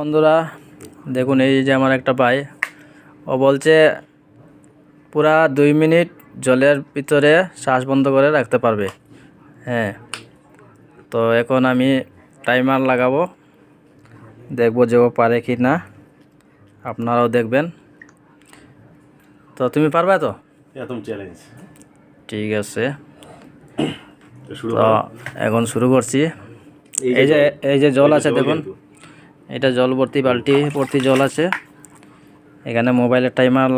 বন্ধুরা দেখুন, এই যে আমার একটা ভাই, ও বলছে পুরা 2 মিনিট জলের ভিতরে শ্বাস বন্ধ করে রাখতে পারবে। হ্যাঁ, তো এখন আমি টাইমার লাগাবো, দেখবো যে ও পারে কি না, আপনারাও দেখবেন। তো তুমি পারবে তো? একদম চ্যালেঞ্জ। ঠিক আছে, শুরু তো করো। এখন শুরু করছি। এই যে এই যে জল আছে জল দেখুন, কিন্তু। এটা জল ভর্তি, বালতি ভর্তি জল আছে। এখানে মোবাইলের টাইমার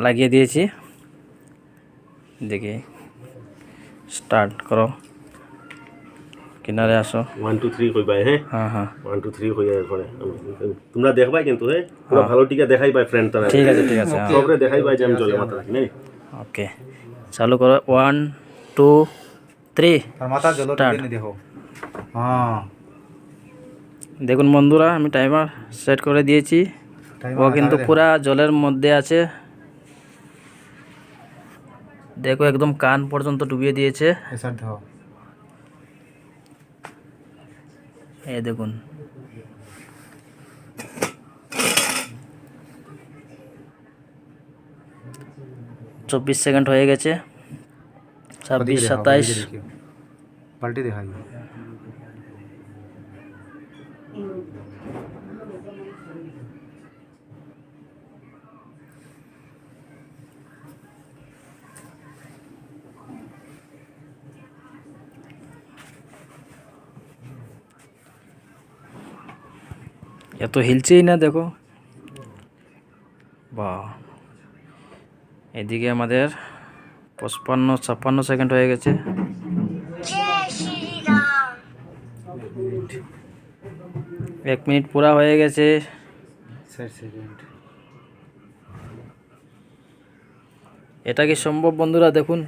লাগিয়ে দিয়েছি। দেখি, স্টার্ট করো, কিনারে আসো। 1 2 3 কইবাই, হ্যাঁ হ্যাঁ হ্যাঁ 1 2 3 হয়ে যাওয়ার পরে তোমরা দেখবাই কিন্তু, হ্যাঁ পুরো ভালো টিকা দেখাই পাই ফ্রেন্ড তারা। ঠিক আছে ঠিক আছে, সবরে দেখাই পাই যে আমি জলে মাথা রাখি নাই। ওকে, চালু করো। 1 2 3 আর মাথা জল টেনে দেখো। হ্যাঁ, দেখুন বন্ধুরা, আমি টাইমার সেট করে দিয়েছি। ও কিন্তু পুরা জলের মধ্যে আছে। দেখো, একদম কান পর্যন্ত ডুবিয়ে দিয়েছে। এসার দাও। এই দেখুন, চব্বিশ সেকেন্ড হয়ে গেছে। 26 27 পাল্টি দেখাই। এত হিলছেই না, দেখো। বাহ, এদিকে আমাদের 55 56 সেকেন্ড হয়ে গেছে। এক মিনিট পুরা হয়ে গেছে। 60 সেকেন্ড। এটা কি সম্ভব বন্ধুরা? দেখুন,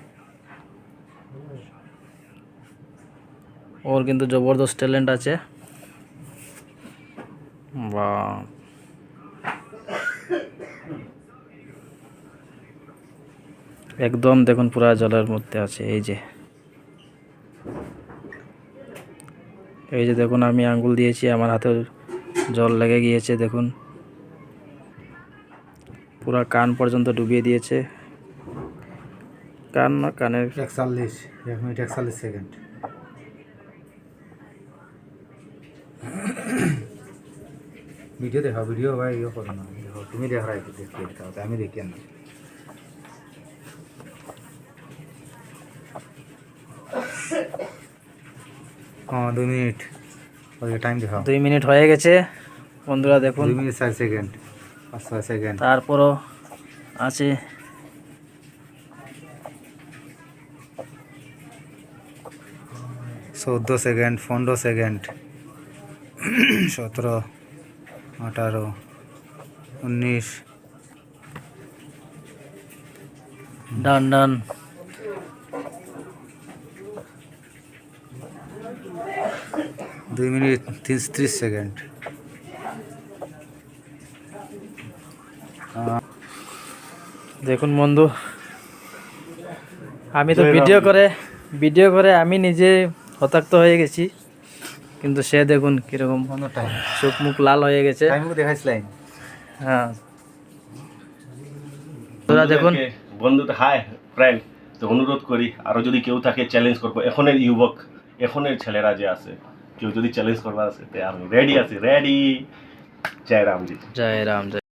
ওর কিন্তু জবরদস্ত ট্যালেন্ট আছে। বাহ, একদম দেখুন পুরা জলের মধ্যে আছে। এই যে দেখুন, আমি আঙ্গুল দিয়েছি, আমার হাতে জল লেগে গিয়েছে। দেখুন, পুরা কান পর্যন্ত ডুবিয়ে দিয়েছে। কান না, কানের 41 1 মিনিট 41 সেকেন্ড। ভিডিও দেখো, ভিডিও ভাই ইয়ে করো না, দেখো তুমি দেখ রাখো, দেখতে আমি দেখি না। হ্যাঁ 2 মিনিট ওই টাইম দেখাও। 2 মিনিট হয়ে গেছে বন্ধুরা, দেখুন। 2 মিনিট 60 সেকেন্ড 5 সেকেন্ড। তারপরও আছে। চৌদ্দ সেকেন্ড 15 সেকেন্ড 17 18 19। ডান ডান। 2 মিনিট 30 সেকেন্ড। দেখুন বন্ধু, আমি তো ভিডিও করে আমি নিজে হতাক্ত হয়ে গেছি, কিন্তু সে দেখুন কিরকম চোখ মুখ লাল হয়ে গেছে। দেখাইছিলাম। হ্যাঁ তোরা দেখুন বন্ধুটা, হাই ফ্রেন্ড, তো অনুরোধ করি আরো যদি কেউ থাকে চ্যালেঞ্জ করবো। এখনের যুবক, এখনের ছেলেরা যে আছে, কেউ যদি চ্যালেঞ্জ করবার আছে, আমি রেডি আছি, রেডি। জয় রামজি। জয় রাম।